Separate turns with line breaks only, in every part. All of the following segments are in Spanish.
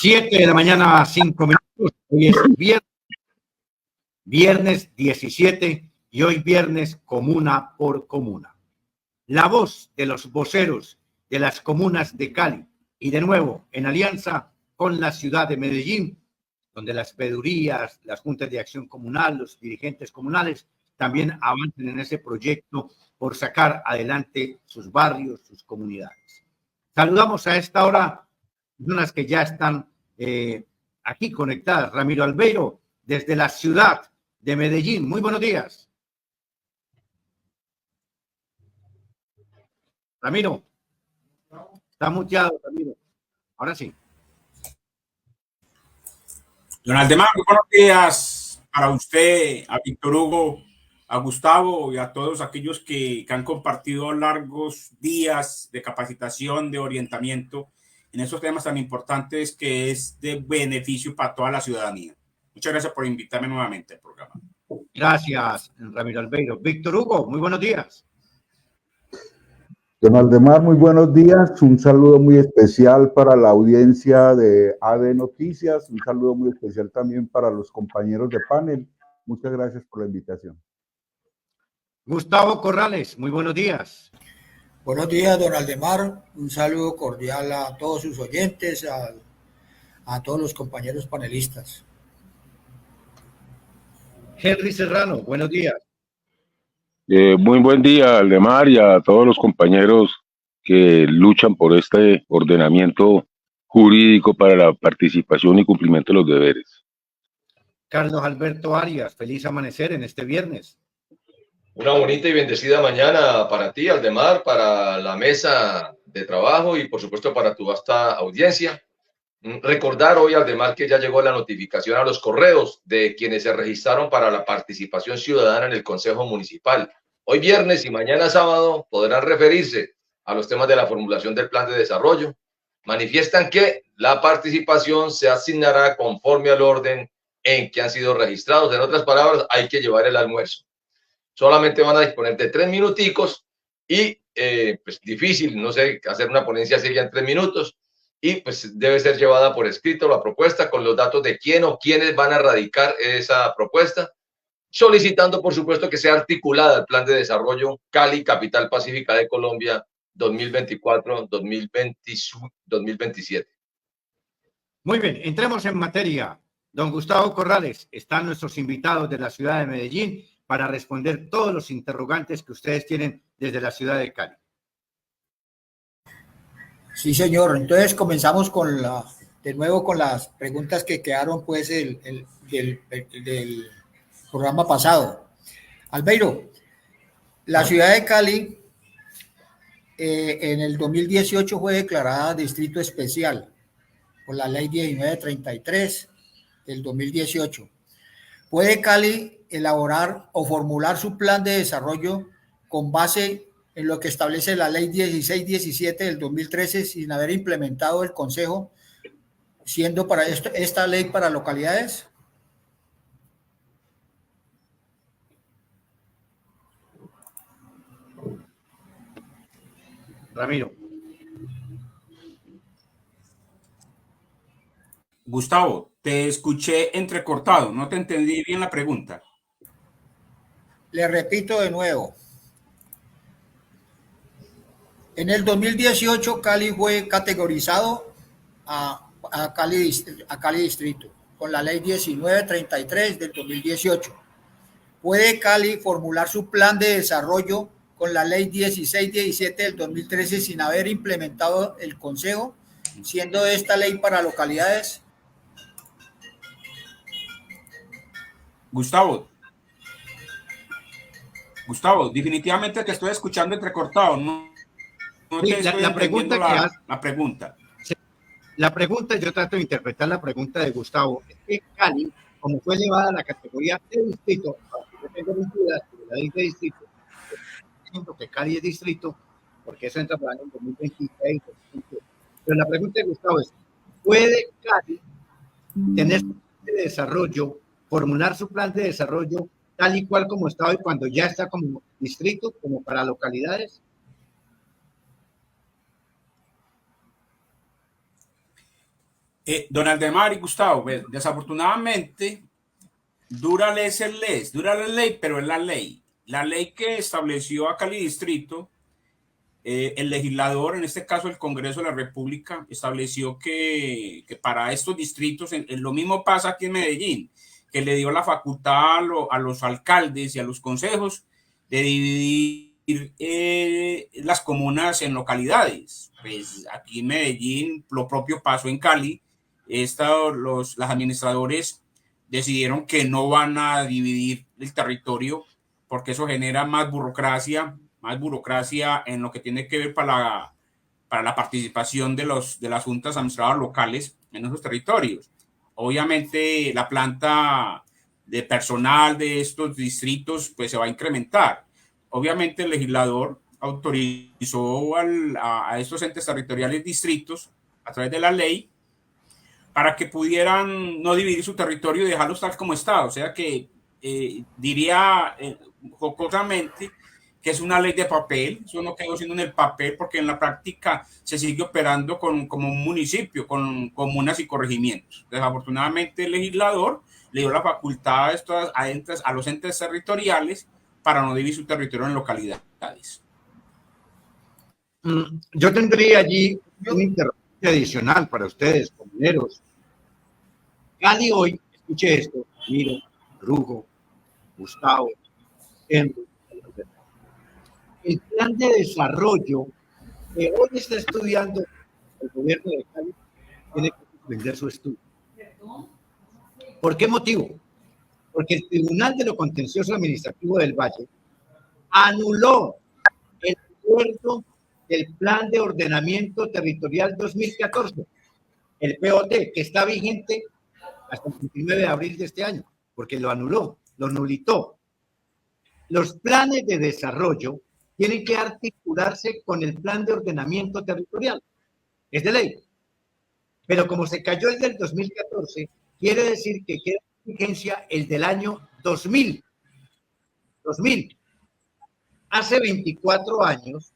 7 de la mañana, 5 minutos. Hoy es viernes 17 y hoy viernes comuna por comuna. La voz de los voceros de las comunas de Cali y de nuevo en alianza con la ciudad de Medellín, donde las veedurías, las juntas de acción comunal, los dirigentes comunales también avancen en ese proyecto por sacar adelante sus barrios, sus comunidades. Saludamos a esta hora personas que ya están aquí conectadas. Ramiro Albeiro, desde la ciudad de Medellín. Muy buenos días. Ramiro. Está muteado, Ramiro. Ahora sí.
Don Aldemar, muy buenos días para usted, a Víctor Hugo, a Gustavo y a todos aquellos que han compartido largos días de capacitación, de orientamiento en esos temas tan importantes que es de beneficio para toda la ciudadanía. Muchas gracias por invitarme nuevamente al programa.
Gracias, Ramiro Albeiro. Víctor Hugo, muy buenos días.
Don Aldemar, muy buenos días. Un saludo muy especial para la audiencia de AD Noticias. Un saludo muy especial también para los compañeros de panel. Muchas gracias por la invitación.
Gustavo Corrales, muy buenos días.
Buenos días, don Aldemar. Un saludo cordial a todos sus oyentes, a todos los compañeros panelistas.
Henry Serrano, buenos días.
Muy buen día, Aldemar, y a todos los compañeros que luchan por este ordenamiento jurídico para la participación y cumplimiento de los deberes.
Carlos Alberto Arias, feliz amanecer en este viernes.
Una bonita y bendecida mañana para ti, Aldemar, para la mesa de trabajo y por supuesto para tu vasta audiencia. Recordar hoy, Aldemar, que ya llegó la notificación a los correos de quienes se registraron para la participación ciudadana en el Consejo Municipal. Hoy viernes y mañana sábado podrán referirse a los temas de la formulación del plan de desarrollo. Manifiestan que la participación se asignará conforme al orden en que han sido registrados. En otras palabras, hay que llevar el almuerzo. Solamente van a disponer de 3 minuticos y pues difícil, no sé, hacer una ponencia seria en 3 minutos. Y pues debe ser llevada por escrito la propuesta con los datos de quién o quiénes van a radicar esa propuesta, solicitando por supuesto que sea articulada el plan de desarrollo Cali, capital pacífica de Colombia, 2024-2027.
Muy bien, entremos en materia. Don Gustavo Corrales, están nuestros invitados de la ciudad de Medellín para responder todos los interrogantes que ustedes tienen desde la ciudad de Cali.
Sí, señor. Entonces comenzamos de nuevo con las preguntas que quedaron pues del programa pasado. Albeiro, la ciudad de Cali en el 2018 fue declarada distrito especial por la ley 1933 del 2018. ¿Puede Cali elaborar o formular su plan de desarrollo con base en lo que establece la ley 1617 del 2013 sin haber implementado el Consejo, siendo para esta ley para localidades?
Ramiro.
Gustavo, te escuché entrecortado, no te entendí bien la pregunta.
Le repito de nuevo. En el 2018 Cali fue categorizado a Cali Distrito con la ley 1933 del 2018. ¿Puede Cali formular su plan de desarrollo con la ley 1617 del 2013 sin haber implementado el Consejo, siendo esta ley para localidades?
Gustavo, definitivamente te estoy escuchando entrecortado. No
Sí,
te estoy
la pregunta
la pregunta.
La pregunta, yo trato de interpretar la pregunta de Gustavo, es que Cali, como fue llevada a la categoría de distrito, yo tengo la ley de distrito, diciendo que Cali es distrito, porque eso entra para el 2026. Pero la pregunta de Gustavo es, ¿puede Cali tener su plan de desarrollo, formular su plan de desarrollo tal y cual como está hoy, cuando ya está como distrito, como para localidades?
Don Aldemar y Gustavo, desafortunadamente, dura la ley, pero es la ley. La ley que estableció a Cali Distrito, el legislador, en este caso el Congreso de la República, estableció que para estos distritos, lo mismo pasa aquí en Medellín, que le dio la facultad a los alcaldes y a los consejos de dividir las comunas en localidades. Pues aquí en Medellín lo propio pasó en Cali. Los administradores decidieron que no van a dividir el territorio porque eso genera más burocracia en lo que tiene que ver para la participación de las juntas administradoras locales en esos territorios. Obviamente la planta de personal de estos distritos pues se va a incrementar. Obviamente el legislador autorizó a estos entes territoriales distritos a través de la ley para que pudieran no dividir su territorio y dejarlos tal como está. O sea que diría jocosamente que es una ley de papel. Eso no quedó siendo en el papel porque en la práctica se sigue operando como un municipio, con comunas y corregimientos. Desafortunadamente el legislador le dio la facultad a los entes territoriales para no dividir su territorio en localidades.
Yo tendría allí una interrogante adicional para ustedes, compañeros. Cali hoy, escuche esto, Miro, Rugo, Gustavo, Henry, el plan de desarrollo que hoy está estudiando el gobierno de Cali tiene que suspender su estudio. ¿Por qué motivo? Porque el Tribunal de lo Contencioso Administrativo del Valle anuló el acuerdo del Plan de Ordenamiento Territorial 2014, el POT, que está vigente hasta el 29 de abril de este año, porque lo anuló, lo nulitó. Los planes de desarrollo tienen que articularse con el Plan de Ordenamiento Territorial. Es de ley. Pero como se cayó el del 2014, quiere decir que queda en vigencia el del año 2000. 2000. Hace 24 años,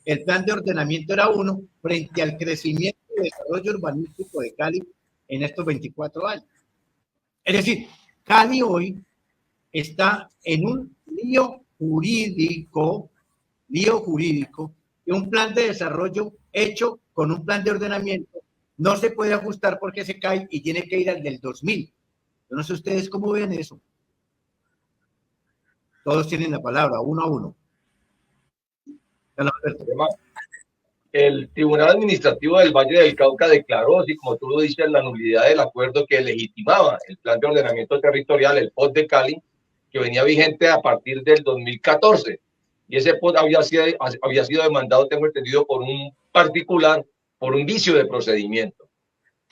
el plan de ordenamiento era uno frente al crecimiento y desarrollo urbanístico de Cali en estos 24 años. Es decir, Cali hoy está en un lío jurídico, que un plan de desarrollo hecho con un plan de ordenamiento no se puede ajustar porque se cae y tiene que ir al del 2000. Yo no sé ustedes cómo ven eso. Todos tienen la palabra, uno a uno.
El Tribunal Administrativo del Valle del Cauca declaró, así como tú lo dices, la nulidad del acuerdo que legitimaba el Plan de Ordenamiento Territorial, el POT de Cali, que venía vigente a partir del 2014. Y ese POT había sido demandado, tengo entendido, por un particular, por un vicio de procedimiento.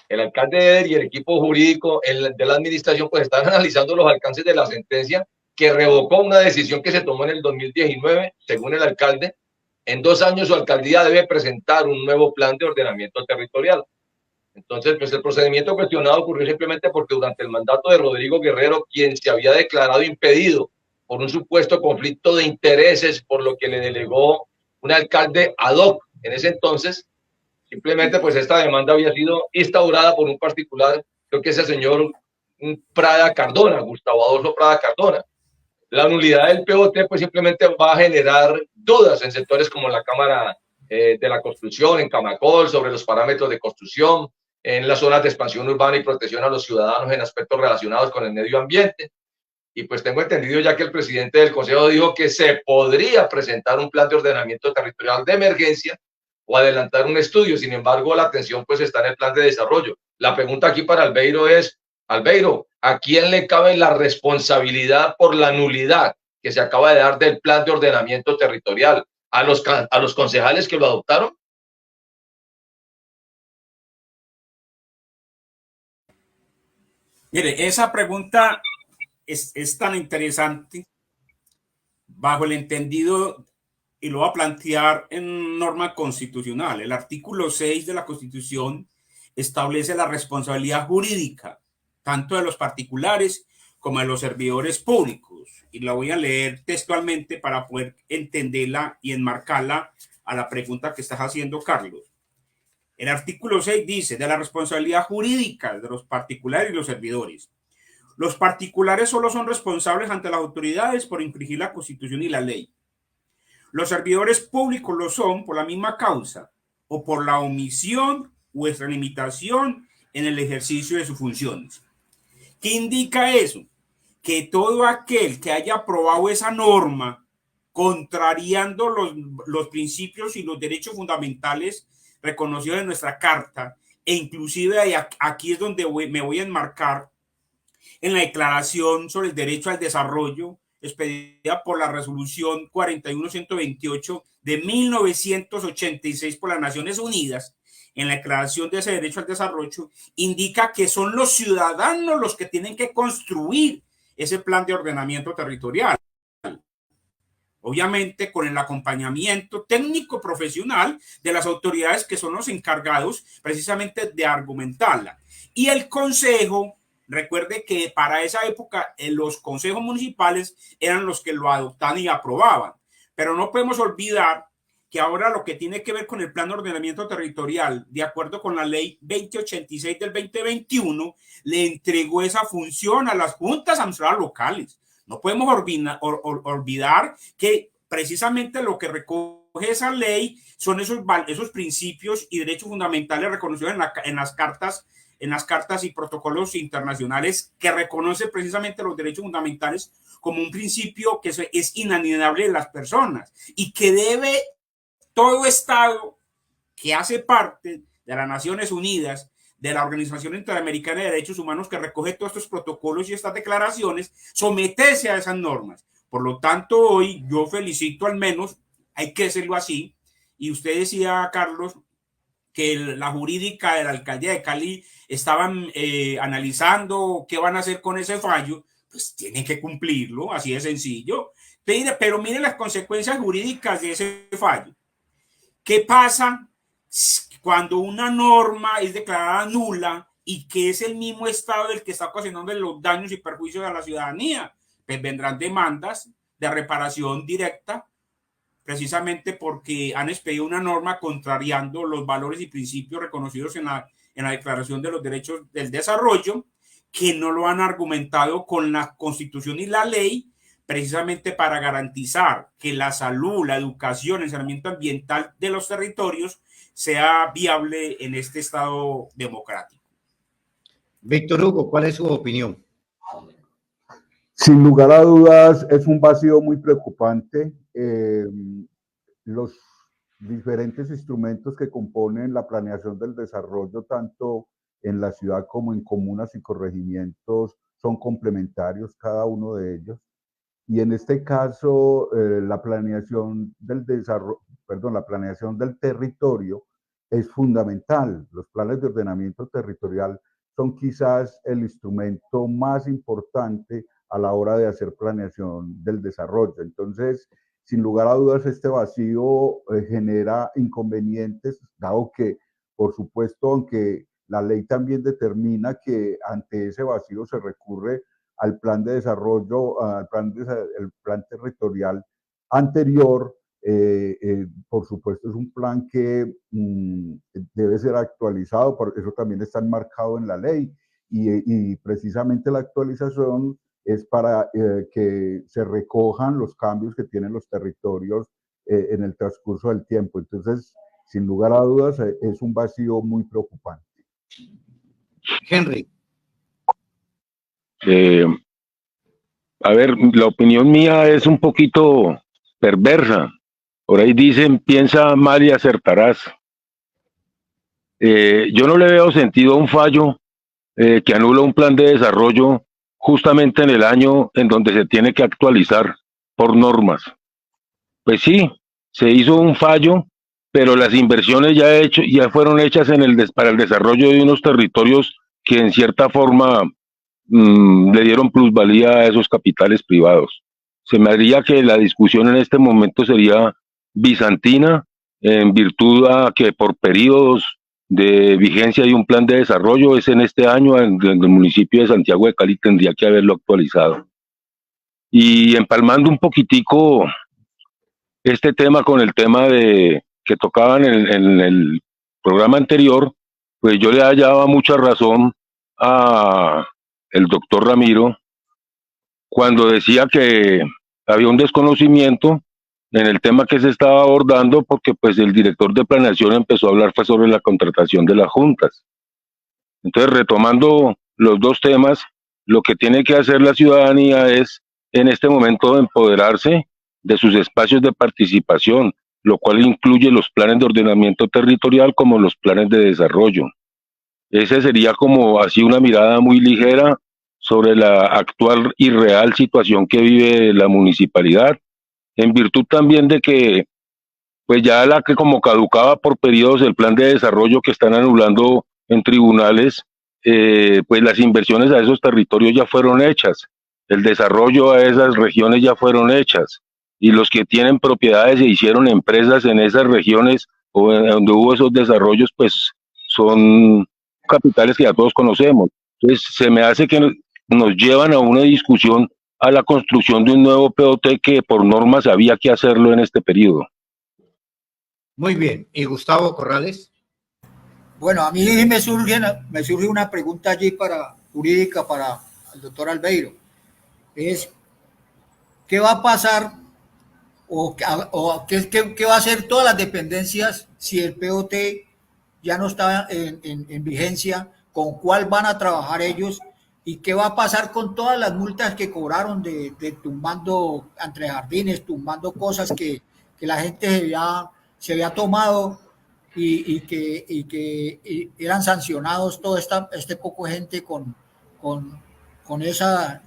El alcalde Eder y el equipo jurídico de la administración pues están analizando los alcances de la sentencia que revocó una decisión que se tomó en el 2019, según el alcalde. En 2 años su alcaldía debe presentar un nuevo plan de ordenamiento territorial. Entonces, pues el procedimiento cuestionado ocurrió simplemente porque durante el mandato de Rodrigo Guerrero, quien se había declarado impedido por un supuesto conflicto de intereses, por lo que le delegó un alcalde ad hoc en ese entonces, simplemente pues esta demanda había sido instaurada por un particular, creo que es el señor Prada Cardona, Gustavo Adolfo Prada Cardona. La nulidad del POT pues simplemente va a generar dudas en sectores como la Cámara de la Construcción, en Camacol, sobre los parámetros de construcción, en las zonas de expansión urbana y protección a los ciudadanos en aspectos relacionados con el medio ambiente. Y pues tengo entendido ya que el presidente del Consejo dijo que se podría presentar un plan de ordenamiento territorial de emergencia o adelantar un estudio. Sin embargo, la atención pues está en el plan de desarrollo. La pregunta aquí para Albeiro es, Albeiro, ¿a quién le cabe la responsabilidad por la nulidad que se acaba de dar del plan de ordenamiento territorial? ¿A los concejales que lo adoptaron?
Mire, esa pregunta es tan interesante bajo el entendido, y lo va a plantear en norma constitucional. El artículo 6 de la Constitución establece la responsabilidad jurídica tanto de los particulares como de los servidores públicos. Y la voy a leer textualmente para poder entenderla y enmarcarla a la pregunta que estás haciendo, Carlos. El artículo 6 dice de la responsabilidad jurídica de los particulares y los servidores. Los particulares solo son responsables ante las autoridades por infringir la Constitución y la ley. Los servidores públicos lo son por la misma causa o por la omisión u extralimitación en el ejercicio de sus funciones. ¿Qué indica eso? Que todo aquel que haya aprobado esa norma contrariando los principios y los derechos fundamentales reconocidos en nuestra carta, e inclusive aquí es donde me voy a enmarcar en la Declaración sobre el Derecho al Desarrollo, expedida por la Resolución 41128 de 1986 por las Naciones Unidas. En la Declaración de ese Derecho al Desarrollo indica que son los ciudadanos los que tienen que construir ese plan de ordenamiento territorial, obviamente con el acompañamiento técnico profesional de las autoridades que son los encargados precisamente de argumentarla. Y el Consejo, recuerde que para esa época los consejos municipales eran los que lo adoptaban y aprobaban, pero no podemos olvidar que ahora lo que tiene que ver con el plan de ordenamiento territorial, de acuerdo con la ley 2086 del 2021, le entregó esa función a las juntas administrativas locales. No podemos olvidar que precisamente lo que recoge esa ley son esos principios y derechos fundamentales reconocidos en las cartas y protocolos internacionales que reconocen precisamente los derechos fundamentales como un principio que es inalienable de las personas y que debe todo Estado que hace parte de las Naciones Unidas, de la Organización Interamericana de Derechos Humanos, que recoge todos estos protocolos y estas declaraciones, someterse a esas normas. Por lo tanto, hoy yo felicito, al menos, hay que decirlo así, y usted decía, Carlos, que la jurídica de la alcaldía de Cali estaban analizando qué van a hacer con ese fallo, pues tienen que cumplirlo, así de sencillo. Pero mire las consecuencias jurídicas de ese fallo. ¿Qué pasa cuando una norma es declarada nula y que es el mismo Estado el que está ocasionando los daños y perjuicios a la ciudadanía? Pues vendrán demandas de reparación directa, precisamente porque han expedido una norma contrariando los valores y principios reconocidos en la Declaración de los Derechos del Desarrollo, que no lo han argumentado con la Constitución y la ley, precisamente para garantizar que la salud, la educación, el saneamiento ambiental de los territorios sea viable en este Estado democrático.
Víctor Hugo, ¿cuál es su opinión?
Sin lugar a dudas, es un vacío muy preocupante. Los diferentes instrumentos que componen la planeación del desarrollo, tanto en la ciudad como en comunas y corregimientos, son complementarios cada uno de ellos. Y en este caso, la planeación del desarrollo, la planeación del territorio es fundamental. Los planes de ordenamiento territorial son quizás el instrumento más importante a la hora de hacer planeación del desarrollo. Entonces, sin lugar a dudas, este vacío genera inconvenientes, dado que, por supuesto, aunque la ley también determina que ante ese vacío se recurre al plan de desarrollo, el plan territorial anterior, por supuesto es un plan que debe ser actualizado, porque eso también está enmarcado en la ley, y precisamente la actualización es para que se recojan los cambios que tienen los territorios en el transcurso del tiempo. Entonces, sin lugar a dudas, es un vacío muy preocupante.
Henry.
A ver, la opinión mía es un poquito perversa. Por ahí dicen, piensa mal y acertarás. Yo no le veo sentido a un fallo que anula un plan de desarrollo justamente en el año en donde se tiene que actualizar por normas. Pues sí, se hizo un fallo, pero las inversiones ya fueron hechas para el desarrollo de unos territorios que en cierta forma le dieron plusvalía a esos capitales privados. Se me haría que la discusión en este momento sería bizantina, en virtud a que por periodos de vigencia hay un plan de desarrollo, es en este año, en el municipio de Santiago de Cali tendría que haberlo actualizado. Y empalmando un poquitico este tema con el tema que tocaban en el programa anterior, pues yo le hallaba mucha razón a el doctor Ramiro cuando decía que había un desconocimiento en el tema que se estaba abordando, porque pues el director de planeación empezó a hablar fue sobre la contratación de las juntas. Entonces, retomando los dos temas, lo que tiene que hacer la ciudadanía es en este momento empoderarse de sus espacios de participación, lo cual incluye los planes de ordenamiento territorial como los planes de desarrollo. Ese sería como así una mirada muy ligera sobre la actual y real situación que vive la municipalidad, en virtud también de que pues ya la que como caducaba por periodos el plan de desarrollo que están anulando en tribunales, pues las inversiones a esos territorios ya fueron hechas, el desarrollo a esas regiones ya fueron hechas, y los que tienen propiedades e hicieron empresas en esas regiones o en donde hubo esos desarrollos, pues son capitales que ya todos conocemos. Entonces se me hace que nos llevan a una discusión a la construcción de un nuevo POT que por normas había que hacerlo en este periodo.
Muy bien. ¿Y Gustavo Corrales?
Bueno, a mí me surge una pregunta allí jurídica para el doctor Albeiro. Es, ¿qué va a pasar o qué va a hacer todas las dependencias si el POT ya no está en vigencia? ¿Con cuál van a trabajar ellos? ¿Y qué va a pasar con todas las multas que cobraron de tumbando entre jardines, tumbando cosas que la gente se había tomado y que eran sancionados todo este poco de gente con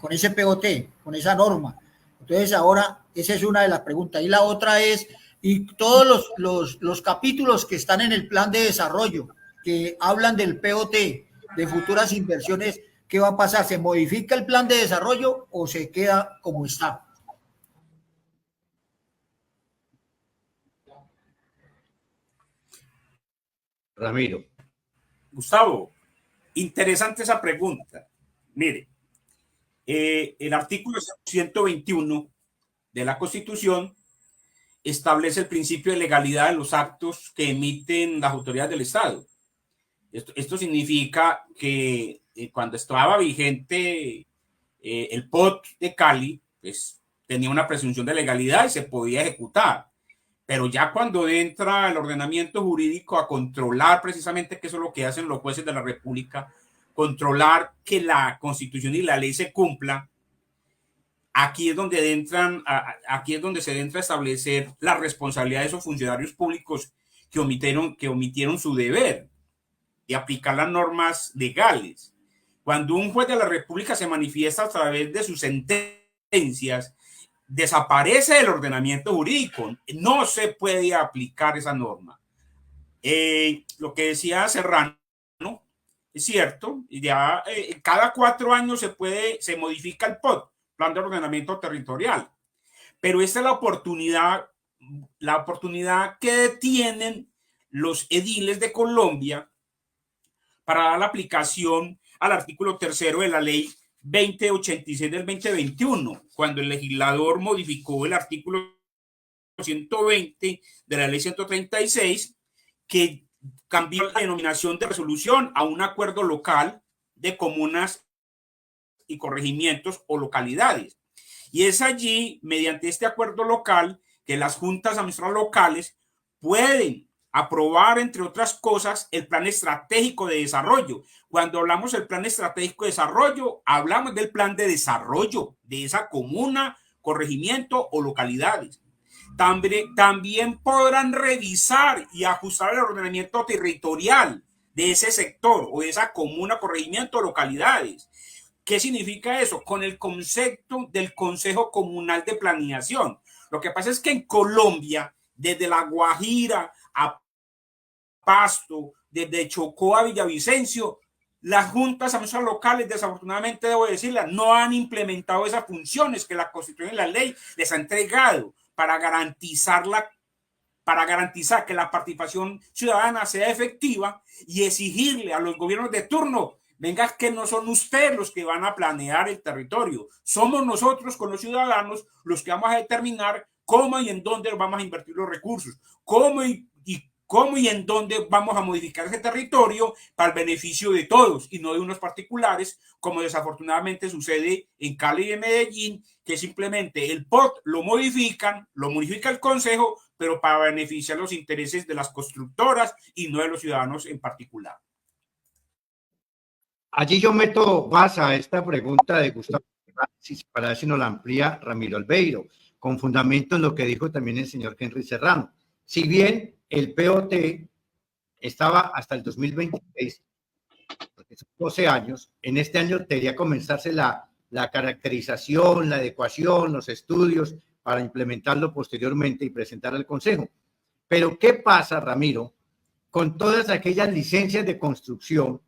ese POT, con esa norma? Entonces ahora esa es una de las preguntas. Y la otra es, y todos los capítulos que están en el plan de desarrollo, que hablan del POT, de futuras inversiones, ¿qué va a pasar? ¿Se modifica el plan de desarrollo o se queda como está?
Ramiro.
Gustavo, interesante esa pregunta. Mire, el artículo 121 de la Constitución establece el principio de legalidad de los actos que emiten las autoridades del Estado. Esto significa que cuando estaba vigente el POT de Cali, pues tenía una presunción de legalidad y se podía ejecutar. Pero ya cuando entra el ordenamiento jurídico a controlar precisamente, que eso es lo que hacen los jueces de la República, controlar que la Constitución y la ley se cumpla, aquí es donde se entra a establecer la responsabilidad de esos funcionarios públicos que omitieron su deber de aplicar las normas legales. Cuando un juez de la República se manifiesta a través de sus sentencias, desaparece el ordenamiento jurídico, no se puede aplicar esa norma. Lo que decía Serrano es cierto, ya cada 4 años se modifica el POT, Plan de Ordenamiento Territorial, pero esta es la oportunidad que tienen los ediles de Colombia para dar la aplicación al artículo 3 de la ley 2086 del 2021, cuando el legislador modificó el artículo 120 de la ley 136, que cambió la denominación de resolución a un acuerdo local de comunas y corregimientos o localidades. Y es allí, mediante este acuerdo local, que las juntas administrativas locales pueden aprobar, entre otras cosas, el plan estratégico de desarrollo. Cuando hablamos del plan estratégico de desarrollo, hablamos del plan de desarrollo de esa comuna, corregimiento o localidades. También podrán revisar y ajustar el ordenamiento territorial de ese sector o de esa comuna, corregimiento o localidades. ¿Qué significa eso? Con el concepto del Consejo Comunal de Planeación. Lo que pasa es que en Colombia, desde La Guajira a Pasto, desde Chocó a Villavicencio, las juntas administrativas locales, desafortunadamente debo decirla, no han implementado esas funciones que la Constitución y la ley les ha entregado para garantizar que la participación ciudadana sea efectiva y exigirle a los gobiernos de turno, venga, que no son ustedes los que van a planear el territorio, somos nosotros con los ciudadanos los que vamos a determinar cómo y en dónde vamos a invertir los recursos, cómo y cómo y en dónde vamos a modificar ese territorio para el beneficio de todos y no de unos particulares, como desafortunadamente sucede en Cali y en Medellín, que simplemente el POT lo modifica el Consejo, pero para beneficiar los intereses de las constructoras y no de los ciudadanos en particular.
Allí yo meto base a esta pregunta de Gustavo para ver si nos la amplía Ramiro Albeiro, con fundamento en lo que dijo también el señor Henry Serrano. Si bien el POT estaba hasta el 2026, porque son 12 años, en este año debería comenzarse la caracterización, la adecuación, los estudios para implementarlo posteriormente y presentar al Consejo. Pero ¿qué pasa, Ramiro, con todas aquellas licencias de construcción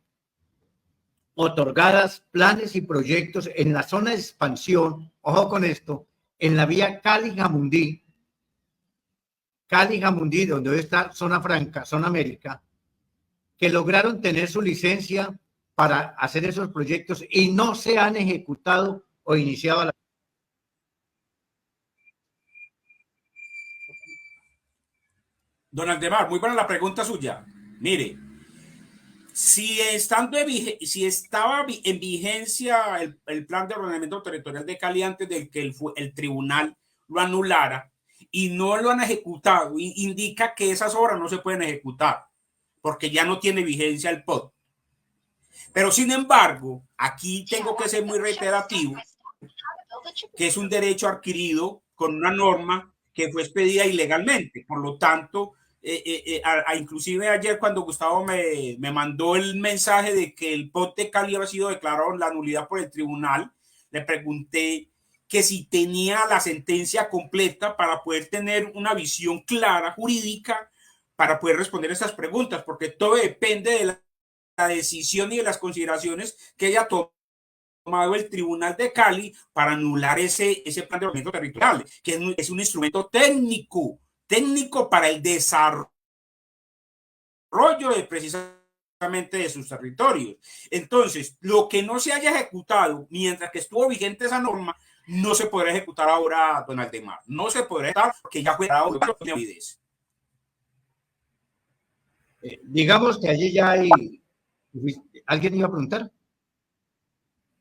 otorgadas, planes y proyectos en la zona de expansión, ojo con esto, en la vía Cali-Jamundí, donde hoy está Zona Franca, Zona América, que lograron tener su licencia para hacer esos proyectos y no se han ejecutado o iniciado la...
Don Aldemar, muy buena la pregunta suya. Mire, si estaba en vigencia el plan de ordenamiento territorial de Cali antes de que el tribunal lo anulara y no lo han ejecutado, indica que esas obras no se pueden ejecutar porque ya no tiene vigencia el POT. Pero sin embargo, aquí tengo que ser muy reiterativo, que es un derecho adquirido con una norma que fue expedida ilegalmente. Por lo tanto, inclusive ayer cuando Gustavo me mandó el mensaje de que el POT de Cali había sido declarado la nulidad por el tribunal, le pregunté que si tenía la sentencia completa para poder tener una visión clara jurídica para poder responder estas preguntas, porque todo depende de la decisión y de las consideraciones que haya tomado el Tribunal de Cali para anular ese plan de ordenamiento territorial, que es un instrumento técnico para el desarrollo de precisamente de sus territorios. Entonces, lo que no se haya ejecutado mientras que estuvo vigente esa norma, no se podrá ejecutar ahora, don Aldemar. No se podrá ejecutar porque ya fue dado de validez.
Digamos que allí ya hay... ¿Alguien iba a preguntar?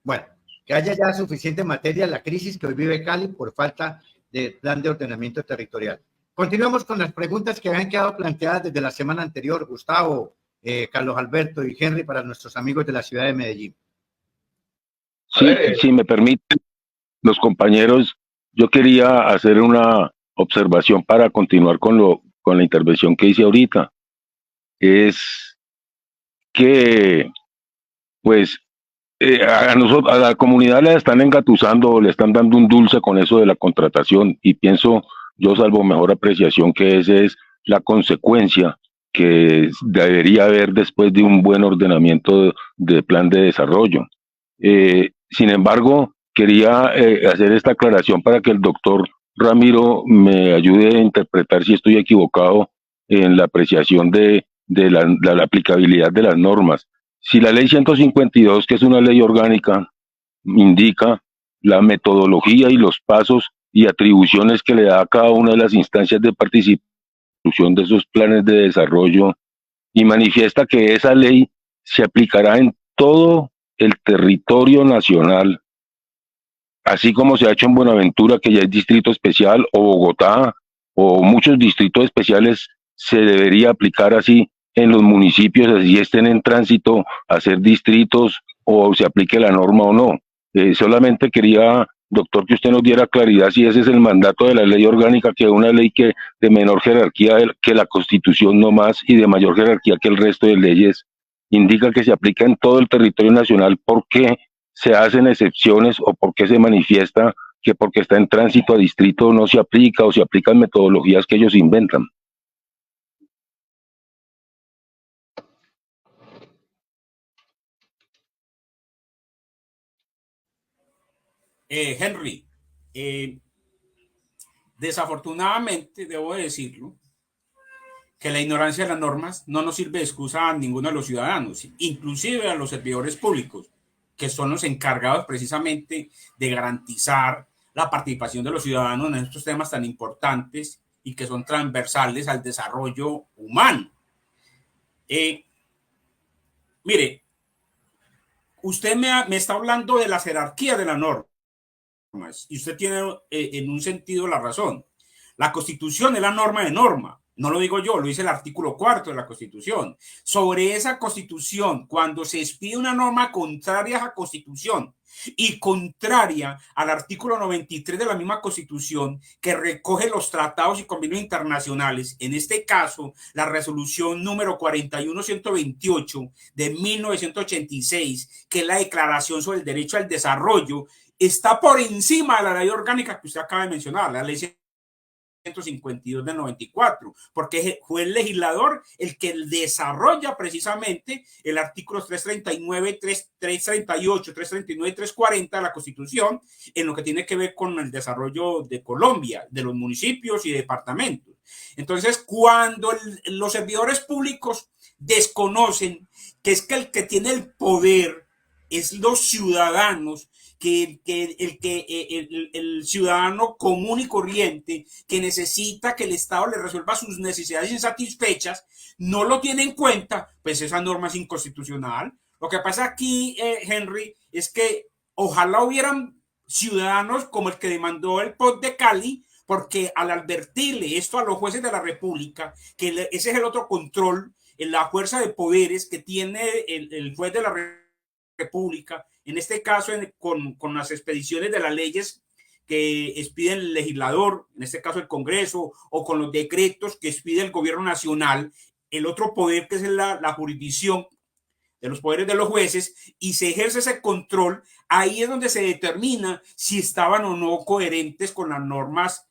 Bueno, que haya ya suficiente materia en la crisis que hoy vive Cali por falta de plan de ordenamiento territorial. Continuamos con las preguntas que habían quedado planteadas desde la semana anterior, Gustavo, Carlos Alberto y Henry, para nuestros amigos de la ciudad de Medellín.
Sí, si me permiten, los compañeros, yo quería hacer una observación para continuar con la intervención que hice ahorita. Es que, pues, a la comunidad le están engatusando, le están dando un dulce con eso de la contratación, y pienso, yo salvo mejor apreciación, que esa es la consecuencia que debería haber después de un buen ordenamiento de plan de desarrollo. Sin embargo, quería hacer esta aclaración para que el doctor Ramiro me ayude a interpretar si estoy equivocado en la apreciación de la aplicabilidad de las normas. Si la ley 152, que es una ley orgánica, indica la metodología y los pasos y atribuciones que le da a cada una de las instancias de participación de esos planes de desarrollo, y manifiesta que esa ley se aplicará en todo el territorio nacional, así como se ha hecho en Buenaventura, que ya es distrito especial, o Bogotá, o muchos distritos especiales, se debería aplicar así en los municipios, así estén en tránsito a ser distritos o se aplique la norma o no. Solamente quería, doctor, que usted nos diera claridad si ese es el mandato de la ley orgánica, que es una ley que de menor jerarquía que la Constitución no más y de mayor jerarquía que el resto de leyes, indica que se aplica en todo el territorio nacional. ¿Por qué se hacen excepciones o por qué se manifiesta que porque está en tránsito a distrito no se aplica o se aplican metodologías que ellos inventan?
Henry, desafortunadamente debo decirlo, que la ignorancia de las normas no nos sirve de excusa a ninguno de los ciudadanos, inclusive a los servidores públicos, que son los encargados precisamente de garantizar la participación de los ciudadanos en estos temas tan importantes y que son transversales al desarrollo humano. Mire, usted me está hablando de la jerarquía de las normas y usted tiene en un sentido la razón. La Constitución es la norma de norma. No lo digo yo, lo dice el artículo 4 de la Constitución. Sobre esa Constitución, cuando se expide una norma contraria a la Constitución y contraria al artículo 93 de la misma Constitución, que recoge los tratados y convenios internacionales, en este caso, la resolución número 41128 de 1986, que es la Declaración sobre el Derecho al Desarrollo, está por encima de la ley orgánica que usted acaba de mencionar, la ley 152 del 94, porque fue el legislador el que desarrolla precisamente el artículo 339, 338, 339 y 340 de la Constitución en lo que tiene que ver con el desarrollo de Colombia, de los municipios y departamentos. Entonces, cuando los servidores públicos desconocen que es que el que tiene el poder es los ciudadanos, que el ciudadano común y corriente que necesita que el Estado le resuelva sus necesidades insatisfechas, no lo tiene en cuenta, pues esa norma es inconstitucional. Lo que pasa aquí, Henry, es que ojalá hubieran ciudadanos como el que demandó el POT de Cali, porque al advertirle esto a los jueces de la República, que ese es el otro control, en la fuerza de poderes que tiene el juez de la República, en este caso con las expediciones de las leyes que expide el legislador, en este caso el Congreso, o con los decretos que expide el gobierno nacional, el otro poder que es la jurisdicción de los poderes de los jueces, y se ejerce ese control, ahí es donde se determina si estaban o no coherentes con las normas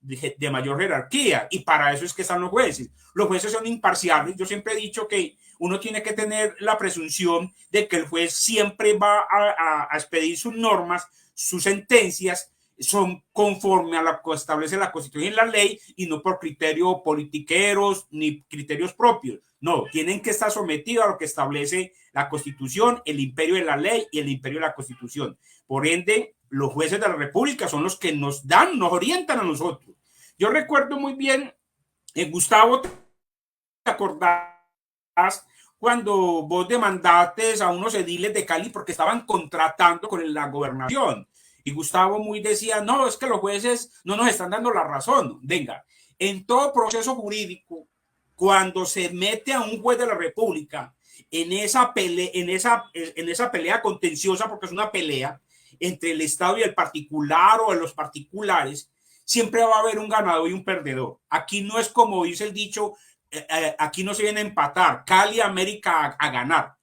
de mayor jerarquía, y para eso es que están los jueces. Los jueces son imparciales. Yo siempre he dicho que uno tiene que tener la presunción de que el juez siempre va a expedir sus normas, sus sentencias, son conforme a lo que establece la Constitución y la ley, y no por criterios politiqueros ni criterios propios. No, tienen que estar sometidos a lo que establece la Constitución, el imperio de la ley y el imperio de la Constitución. Por ende, los jueces de la República son los que nos orientan a nosotros. Yo recuerdo muy bien, Gustavo, ¿te acordás cuando vos demandaste a unos ediles de Cali porque estaban contratando con la gobernación? Y Gustavo muy decía, no, es que los jueces no nos están dando la razón. Venga, en todo proceso jurídico, cuando se mete a un juez de la República en esa pelea contenciosa, porque es una pelea entre el Estado y el particular o de los particulares, siempre va a haber un ganador y un perdedor. Aquí no es como dice el dicho, aquí no se viene a empatar, Cali América a ganar.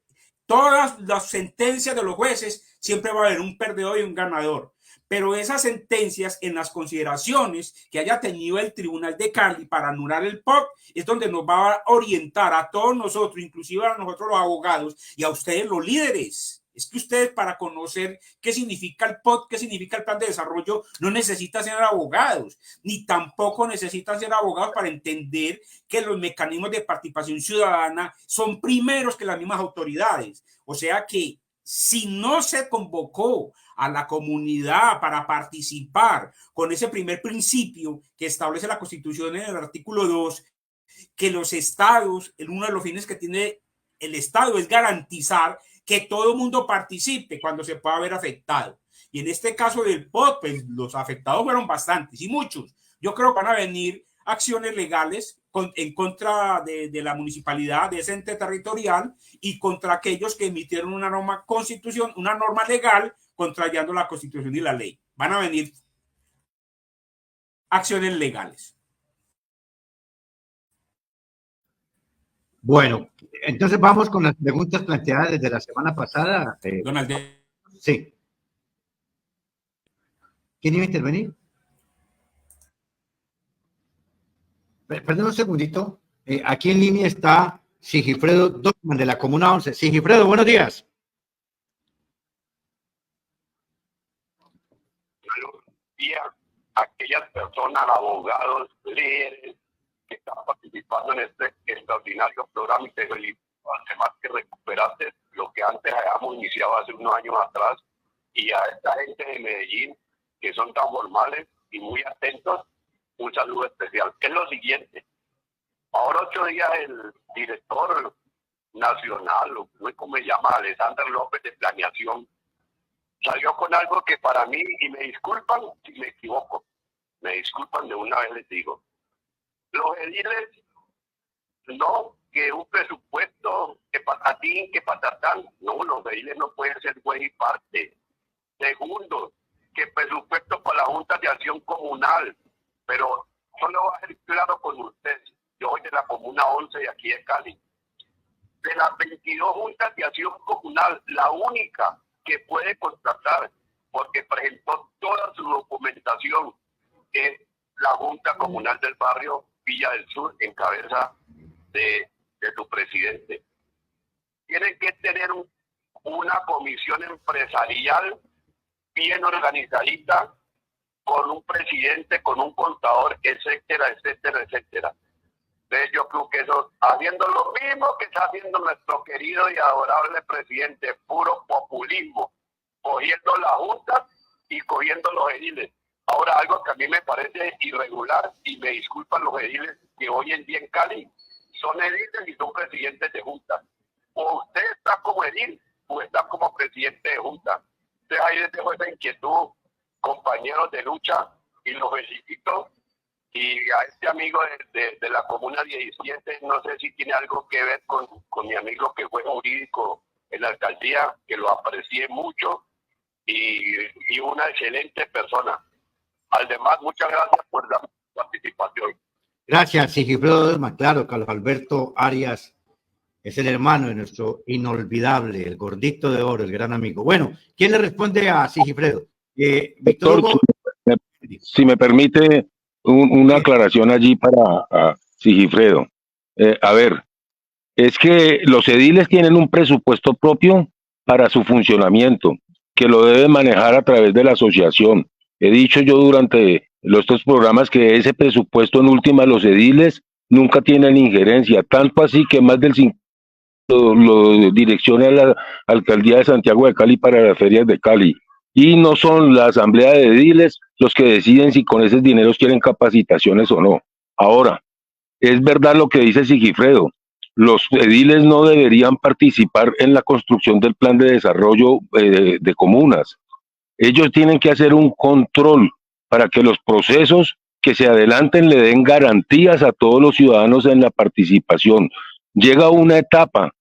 Todas las sentencias de los jueces siempre va a haber un perdedor y un ganador. Pero esas sentencias, en las consideraciones que haya tenido el Tribunal de Cali para anular el POT, es donde nos va a orientar a todos nosotros, inclusive a nosotros los abogados y a ustedes los líderes. Es que ustedes, para conocer qué significa el POT, qué significa el plan de desarrollo, no necesitan ser abogados, ni tampoco necesitan ser abogados para entender que los mecanismos de participación ciudadana son primeros que las mismas autoridades. O sea que si no se convocó a la comunidad para participar con ese primer principio que establece la Constitución en el artículo 2, que los estados, uno de los fines que tiene el Estado es garantizar que todo el mundo participe cuando se pueda ver afectado. Y en este caso del POT, pues los afectados fueron bastantes y muchos. Yo creo que van a venir acciones legales en contra de la municipalidad, de ese ente territorial, y contra aquellos que emitieron una norma legal contrariando la Constitución y la ley. Van a venir acciones legales.
Bueno, entonces vamos con las preguntas planteadas desde la semana pasada.
Donald.
Sí. ¿Quién iba a intervenir? Perdón un segundito. Aquí en línea está Sigifredo Dortman de la Comuna 11. Sigifredo, buenos días.
Buenos días a aquellas personas, abogados, líderes que están participando en este extraordinario programa, y te felicito además que recuperaste lo que antes habíamos iniciado hace unos años atrás, y a esta gente de Medellín que son tan formales y muy atentos un saludo especial. Es lo siguiente. Ahora 8 días el director nacional, o no sé cómo se llama, Alexander López de Planeación, salió con algo que para mí, y me disculpan si me equivoco, me disculpan de una vez les digo, los ediles, no que un presupuesto, que patatín, que patatán, no, los ediles no pueden ser juez y parte. Segundo, que presupuesto para la Junta de Acción Comunal, pero solo voy a ser claro con ustedes, yo soy de la Comuna 11 de aquí de Cali. De las 22 juntas de acción comunal, la única que puede contratar, porque presentó toda su documentación, es la Junta Comunal del Barrio Villa del Sur, en cabeza de su presidente. Tienen que tener una comisión empresarial bien organizadita, con un presidente, con un contador, etcétera, etcétera, etcétera. Entonces yo creo que eso, haciendo lo mismo que está haciendo nuestro querido y adorable presidente, puro populismo, cogiendo la junta y cogiendo los ediles. Ahora, algo que a mí me parece irregular, y me disculpan los ediles que hoy en día en Cali son ediles y son presidentes de junta. O usted está como edil o está como presidente de junta. Entonces ahí les dejo esa inquietud, compañeros de lucha, y los felicito. Y a este amigo de la Comuna 17, no sé si tiene algo que ver con mi amigo que fue jurídico en la alcaldía, que lo aprecié mucho, y una excelente persona. Al demás, muchas gracias por la participación.
Gracias, Sigifredo. Claro, Carlos Alberto Arias es el hermano de nuestro inolvidable, el gordito de oro, el gran amigo. Bueno, ¿quién le responde a Sigifredo? Víctor Hugo.
Si me permite una aclaración allí para Sigifredo. A ver, es que los ediles tienen un presupuesto propio para su funcionamiento, que lo deben manejar a través de la asociación. He dicho yo durante estos programas que ese presupuesto en última los ediles nunca tienen injerencia, tanto así que más del 50% lo direcciona la alcaldía de Santiago de Cali para las ferias de Cali. Y no son la asamblea de ediles los que deciden si con esos dineros quieren capacitaciones o no. Ahora, es verdad lo que dice Sigifredo, los ediles no deberían participar en la construcción del plan de desarrollo de comunas. Ellos tienen que hacer un control para que los procesos que se adelanten le den garantías a todos los ciudadanos en la participación. Llega una etapa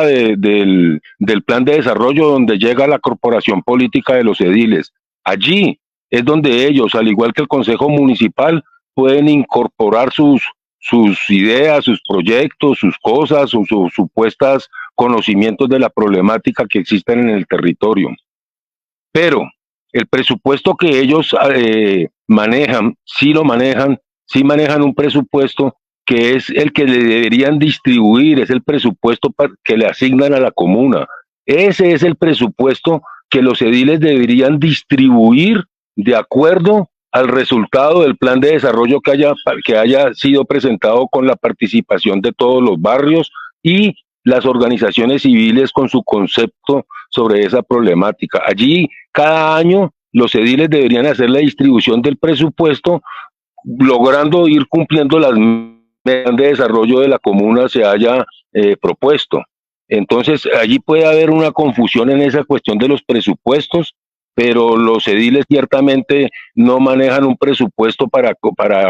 del plan de desarrollo donde llega la corporación política de los ediles. Allí es donde ellos, al igual que el Consejo Municipal, pueden incorporar sus ideas, sus proyectos, sus cosas, sus supuestas conocimientos de la problemática que existen en el territorio. Pero el presupuesto que ellos manejan, sí manejan un presupuesto que es el que le deberían distribuir, es el presupuesto que le asignan a la comuna. Ese es el presupuesto que los ediles deberían distribuir de acuerdo al resultado del plan de desarrollo que haya sido presentado con la participación de todos los barrios y las organizaciones civiles con su concepto sobre esa problemática. Allí, cada año, los ediles deberían hacer la distribución del presupuesto, logrando ir cumpliendo las metas de desarrollo de la comuna se haya propuesto. Entonces, allí puede haber una confusión en esa cuestión de los presupuestos, pero los ediles ciertamente no manejan un presupuesto para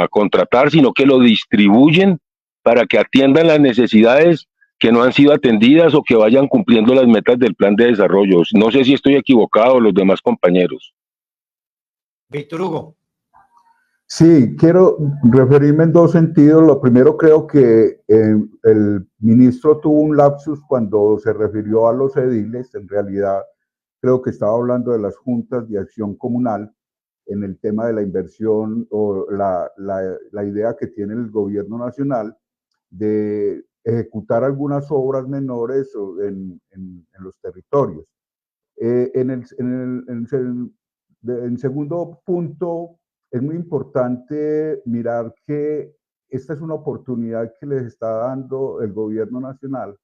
contratar, sino que lo distribuyen para que atiendan las necesidades que no han sido atendidas o que vayan cumpliendo las metas del plan de desarrollo. No sé si estoy equivocado, los demás compañeros.
Víctor Hugo.
Sí, quiero referirme en dos sentidos. Lo primero, creo que el ministro tuvo un lapsus cuando se refirió a los ediles. En realidad, creo que estaba hablando de las juntas de acción comunal en el tema de la inversión o la idea que tiene el gobierno nacional de ejecutar algunas obras menores en los territorios. En segundo punto, es muy importante mirar que esta es una oportunidad que les está dando el gobierno nacional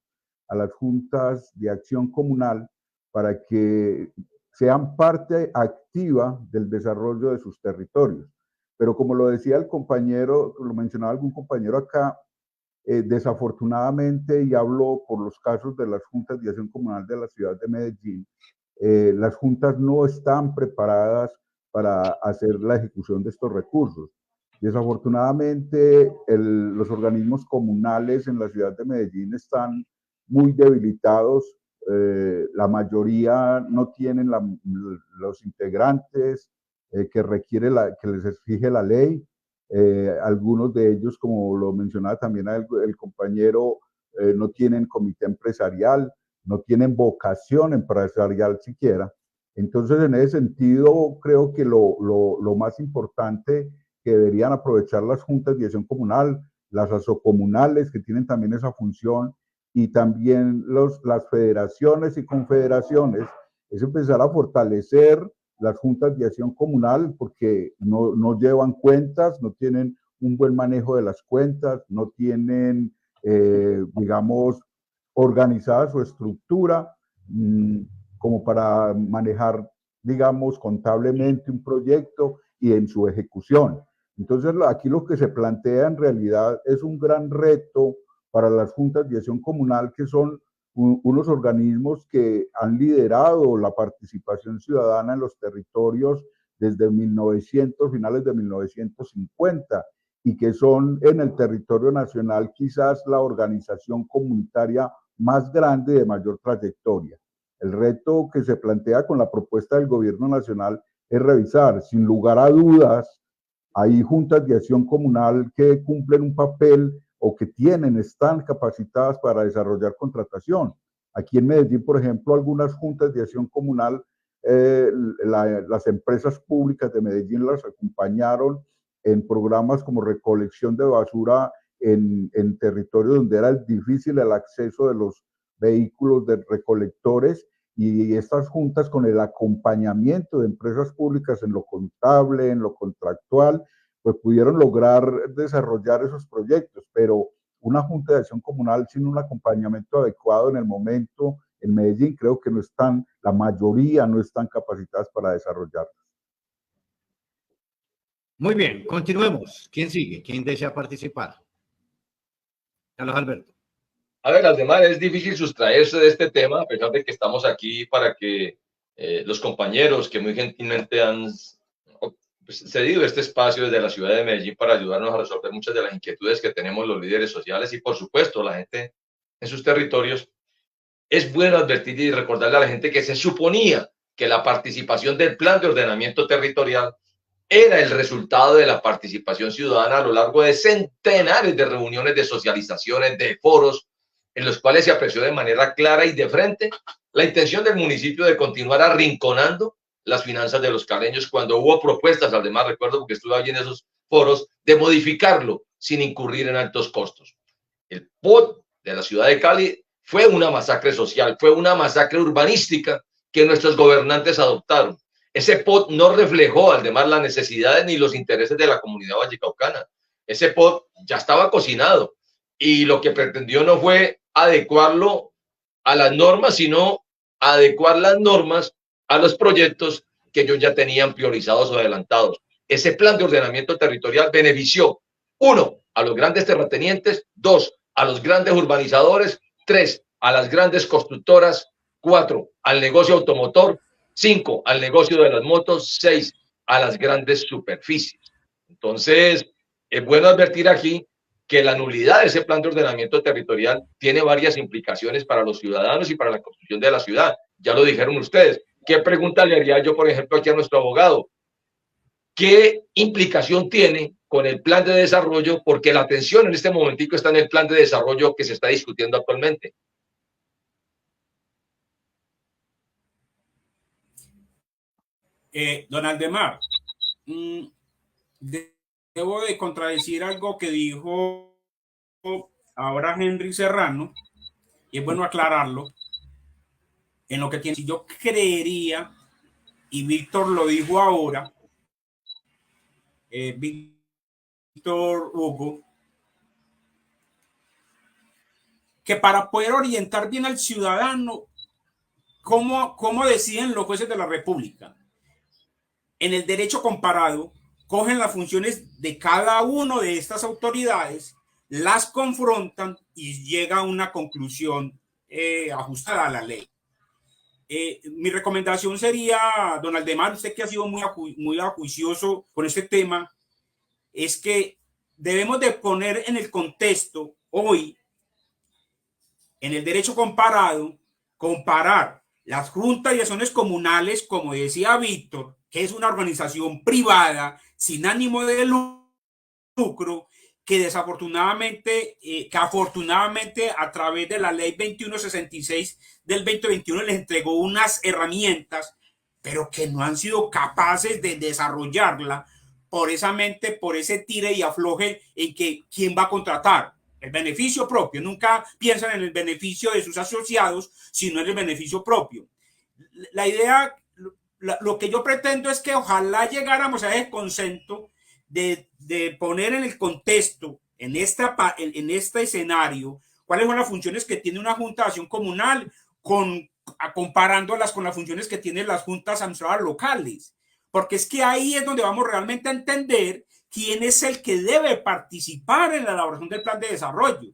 a las juntas de acción comunal para que sean parte activa del desarrollo de sus territorios. pero como lo decía el compañero, lo mencionaba algún compañero acá, desafortunadamente, y hablo por los casos de las juntas de acción comunal de la ciudad de Medellín, las juntas no están preparadas para hacer la ejecución de estos recursos. Desafortunadamente, los organismos comunales en la ciudad de Medellín están muy debilitados. La mayoría no tienen los integrantes que requiere que les exige la ley. Algunos de ellos, como lo mencionaba también el compañero, no tienen comité empresarial, no tienen vocación empresarial siquiera. Entonces, en ese sentido, creo que lo más importante que deberían aprovechar las juntas de acción comunal, las asocomunales que tienen también esa función, y también las federaciones y confederaciones, es empezar a fortalecer las juntas de acción comunal, porque no llevan cuentas, no tienen un buen manejo de las cuentas, no tienen, digamos, organizada su estructura como para manejar, digamos, contablemente un proyecto y en su ejecución. Entonces, aquí lo que se plantea en realidad es un gran reto para las juntas de acción comunal, que son unos organismos que han liderado la participación ciudadana en los territorios desde finales de 1950, y que son en el territorio nacional quizás la organización comunitaria más grande de mayor trayectoria. El reto que se plantea con la propuesta del gobierno nacional es revisar, sin lugar a dudas, hay juntas de acción comunal que cumplen un papel o que están capacitadas para desarrollar contratación. Aquí en Medellín, por ejemplo, algunas juntas de acción comunal, las empresas públicas de Medellín las acompañaron en programas como recolección de basura en territorios donde era difícil el acceso de los vehículos de recolectores, y estas juntas, con el acompañamiento de empresas públicas en lo contable, en lo contractual, pues pudieron lograr desarrollar esos proyectos. Pero una junta de acción comunal sin un acompañamiento adecuado en el momento en Medellín, creo que la mayoría no están capacitadas para desarrollarlas.
Muy bien, continuemos. ¿Quién sigue? ¿Quién desea participar? Carlos Alberto.
A ver, Aldemar, es difícil sustraerse de este tema, a pesar de que estamos aquí para que los compañeros que muy gentilmente han cedido este espacio desde la ciudad de Medellín para ayudarnos a resolver muchas de las inquietudes que tenemos los líderes sociales y, por supuesto, la gente en sus territorios. Es bueno advertir y recordarle a la gente que se suponía que la participación del plan de ordenamiento territorial era el resultado de la participación ciudadana a lo largo de centenares de reuniones, de socializaciones, de foros, en los cuales se apreció de manera clara y de frente la intención del municipio de continuar arrinconando las finanzas de los caleños, cuando hubo propuestas, además recuerdo porque estuve allí en esos foros, de modificarlo sin incurrir en altos costos. El POT de la ciudad de Cali fue una masacre social, fue una masacre urbanística que nuestros gobernantes adoptaron. Ese POT no reflejó, además, las necesidades ni los intereses de la comunidad vallecaucana. Ese POT ya estaba cocinado y lo que pretendió no fue adecuarlo a las normas, sino adecuar las normas a los proyectos que ellos ya tenían priorizados o adelantados. Ese plan de ordenamiento territorial benefició, 1, a los grandes terratenientes, 2, a los grandes urbanizadores, 3, a las grandes constructoras, 4, al negocio automotor, 5, al negocio de las motos, 6, a las grandes superficies. Entonces, es bueno advertir aquí que la nulidad de ese plan de ordenamiento territorial tiene varias implicaciones para los ciudadanos y para la construcción de la ciudad. Ya lo dijeron ustedes. ¿Qué pregunta le haría yo, por ejemplo, aquí a nuestro abogado? ¿Qué implicación tiene con el plan de desarrollo? Porque la atención en este momentico está en el plan de desarrollo que se está discutiendo actualmente.
Don Aldemar, debo de contradecir algo que dijo ahora Henry Serrano, y es bueno aclararlo, en lo que tiene. Si yo creería, y Víctor lo dijo ahora, Víctor Hugo, que para poder orientar bien al ciudadano, ¿cómo deciden los jueces de la República? En el derecho comparado, cogen las funciones de cada una de estas autoridades, las confrontan y llega a una conclusión ajustada a la ley. Mi recomendación sería, don Aldemar, usted que ha sido muy acuicioso con este tema, es que debemos de poner en el contexto hoy, en el derecho comparado, comparar las juntas y acciones comunales, como decía Víctor, que es una organización privada sin ánimo de lucro, que desafortunadamente, que afortunadamente a través de la ley 2166 del 2021 les entregó unas herramientas, pero que no han sido capaces de desarrollarla por ese tire y afloje en que quién va a contratar. El beneficio propio, nunca piensan en el beneficio de sus asociados, sino en el beneficio propio. La idea, lo que yo pretendo es que ojalá llegáramos a ese consenso de poner en el contexto, en este escenario, cuáles son las funciones que tiene una junta de acción comunal, comparándolas con las funciones que tienen las juntas administrativas locales. Porque es que ahí es donde vamos realmente a entender quién es el que debe participar en la elaboración del plan de desarrollo.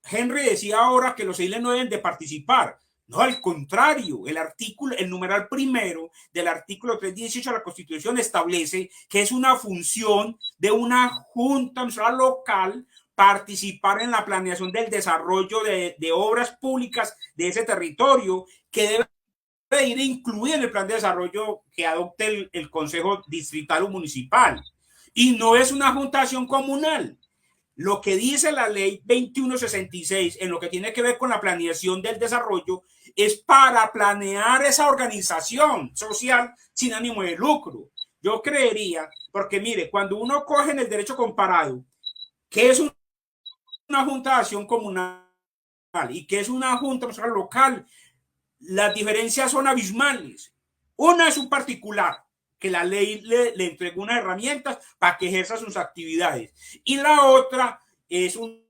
Henry decía ahora que los ediles no deben de participar. No, al contrario, el numeral primero del artículo 318 de la Constitución establece que es una función de una junta local participar en la planeación del desarrollo de obras públicas de ese territorio, que debe ir incluida en el plan de desarrollo que adopte el Consejo Distrital o Municipal. Y no es una junta de acción comunal. Lo que dice la ley 2166 en lo que tiene que ver con la planeación del desarrollo es para planear esa organización social sin ánimo de lucro. Yo creería, porque mire, cuando uno coge en el derecho comparado, ¿qué es una junta de acción comunal y qué es una junta local? Las diferencias son abismales. Una es un particular, que la ley le entregó unas herramientas para que ejerza sus actividades. Y la otra es una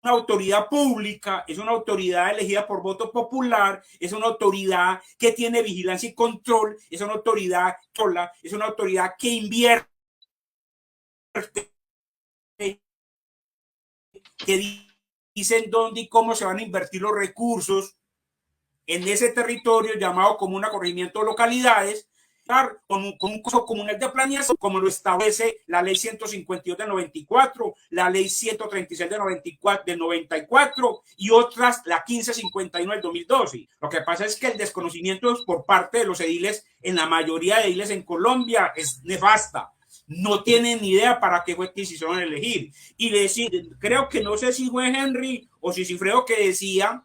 autoridad pública, es una autoridad elegida por voto popular, es una autoridad que tiene vigilancia y control, es una autoridad sola, es una autoridad que invierte, que dicen dónde y cómo se van a invertir los recursos en ese territorio llamado comuna, corregimiento, localidades, con un consejo comunal de planeación, como lo establece la ley 152 de 94, la ley 136 de 94 y otras, la 1551 del 2012. Lo que pasa es que el desconocimiento por parte de los ediles, en la mayoría de ediles en Colombia, es nefasta. No tienen ni idea para qué fue que se hicieron elegir. Y creo que no sé si fue Henry o si Cifredo que decía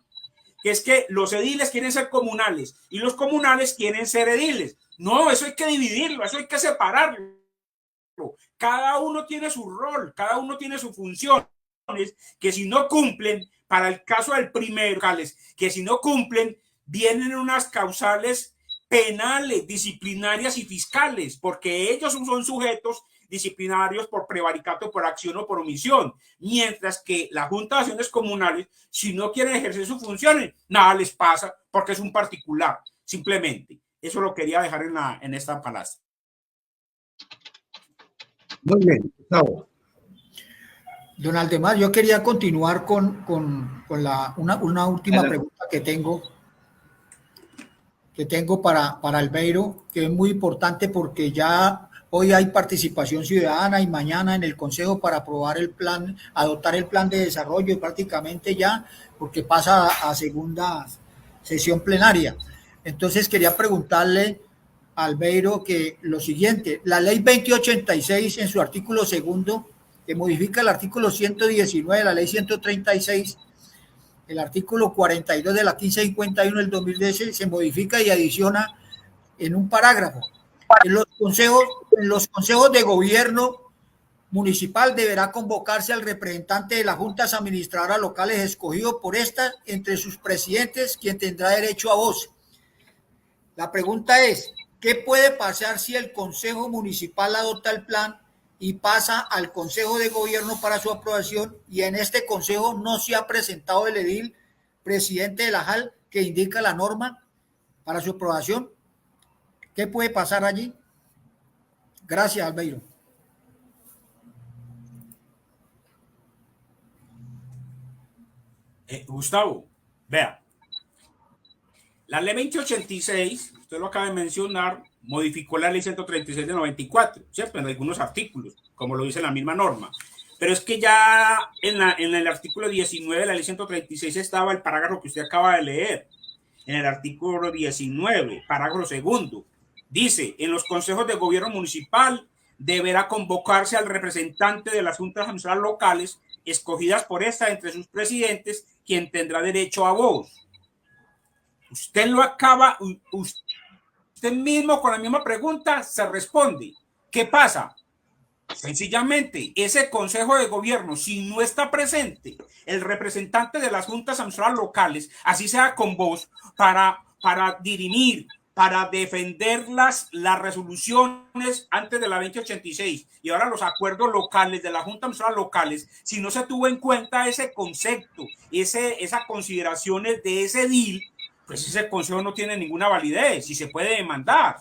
que es que los ediles quieren ser comunales y los comunales quieren ser ediles. No, eso hay que dividirlo, eso hay que separarlo. Cada uno tiene su rol, cada uno tiene sus funciones, que si no cumplen, para el caso del primero, que si no cumplen, vienen unas causales penales, disciplinarias y fiscales, porque ellos son sujetos disciplinarios por prevaricato, por acción o por omisión, mientras que la Junta de Acciones Comunales, si no quieren ejercer sus funciones, nada les pasa porque es un particular, simplemente. Eso lo quería dejar en esta palabra.
Muy bien, Gustavo.
Don Aldemar, yo quería continuar con una última pregunta que tengo para Albeiro, que es muy importante porque ya hoy hay participación ciudadana y mañana en el Consejo para aprobar el plan, adoptar el plan de desarrollo prácticamente ya, porque pasa a segunda sesión plenaria. Entonces quería preguntarle a Albeiro que lo siguiente, la ley 2086 en su artículo segundo, que modifica el artículo 119 de la ley 136, el artículo 42 de la 1551 del 2010 se modifica y adiciona en un parágrafo. En los consejos de gobierno municipal deberá convocarse al representante de las juntas administradoras locales escogido por estas entre sus presidentes, quien tendrá derecho a voz. La pregunta es, ¿qué puede pasar si el Consejo Municipal adopta el plan y pasa al Consejo de Gobierno para su aprobación y en este Consejo no se ha presentado el edil presidente de la JAL que indica la norma para su aprobación? ¿Qué puede pasar allí? Gracias, Albeiro.
Gustavo, vea, la ley 2086, usted lo acaba de mencionar, modificó la ley 136 de 94, ¿cierto? En algunos artículos, como lo dice la misma norma. Pero es que ya en el artículo 19 de la ley 136 estaba el parágrafo que usted acaba de leer. En el artículo 19, parágrafo segundo, dice, en los consejos de gobierno municipal deberá convocarse al representante de las juntas administrativas locales escogidas por esta entre sus presidentes, quien tendrá derecho a voz. Usted lo acaba, usted mismo con la misma pregunta se responde. ¿Qué pasa? Sencillamente, ese consejo de gobierno, si no está presente el representante de las juntas administrativas locales, así sea con voz, para dirimir, para defender las resoluciones antes de la 2086 y ahora los acuerdos locales de las juntas administrativas locales, si no se tuvo en cuenta ese concepto, esas consideraciones de ese edil, pues ese consejo no tiene ninguna validez y se puede demandar.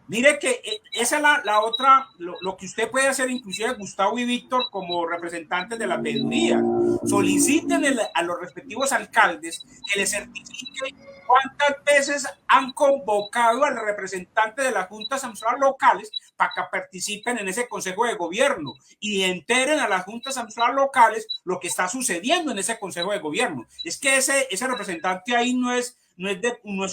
Mire que esa es la otra, lo que usted puede hacer, inclusive Gustavo y Víctor, como representantes de la veeduría. Soliciten a los respectivos alcaldes que les certifiquen cuántas veces han convocado al representante de las juntas administrativas locales para que participen en ese consejo de gobierno y enteren a las juntas administrativas locales lo que está sucediendo en ese consejo de gobierno. Es que ese representante ahí no es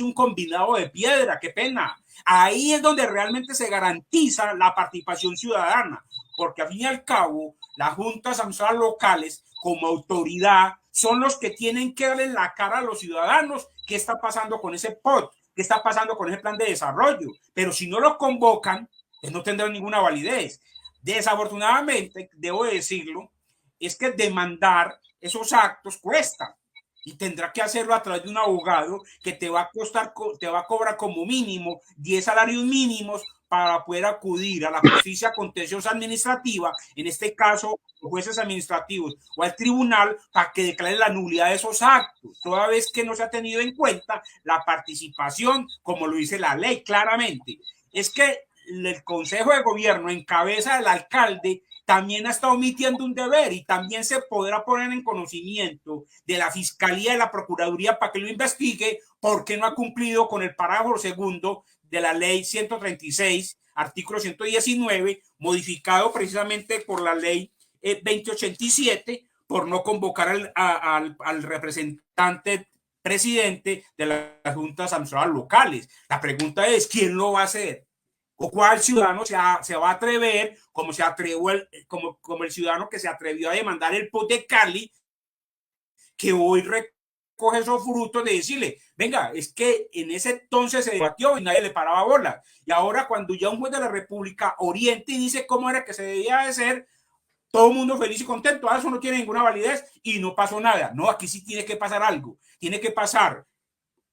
un combinado de piedra, qué pena. Ahí es donde realmente se garantiza la participación ciudadana, porque al fin y al cabo, las juntas administrativas locales, como autoridad, son los que tienen que darle la cara a los ciudadanos qué está pasando con ese POT, qué está pasando con ese plan de desarrollo. Pero si no lo convocan, pues no tendrán ninguna validez. Desafortunadamente, debo decirlo, es que demandar esos actos cuesta. Y tendrá que hacerlo a través de un abogado que te va a cobrar como mínimo 10 salarios mínimos para poder acudir a la justicia contenciosa administrativa, en este caso los jueces administrativos o al tribunal, para que declare la nulidad de esos actos, toda vez que no se ha tenido en cuenta la participación, como lo dice la ley claramente. Es que el Consejo de Gobierno, en cabeza del alcalde, también ha estado omitiendo un deber y también se podrá poner en conocimiento de la Fiscalía y la Procuraduría para que lo investigue porque no ha cumplido con el parágrafo segundo de la ley 136, artículo 119, modificado precisamente por la ley 2087, por no convocar al representante presidente de las juntas administrativas locales. La pregunta es, ¿quién lo va a hacer? ¿O cuál ciudadano se va a atrever, como el ciudadano que se atrevió a demandar el POT de Cali, que hoy recoge esos frutos de decirle, venga, es que en ese entonces se debatió y nadie le paraba bola. Y ahora cuando ya un juez de la República orienta y dice cómo era que se debía de ser, todo el mundo feliz y contento, eso no tiene ninguna validez y no pasó nada. No, aquí sí tiene que pasar algo. Tiene que pasar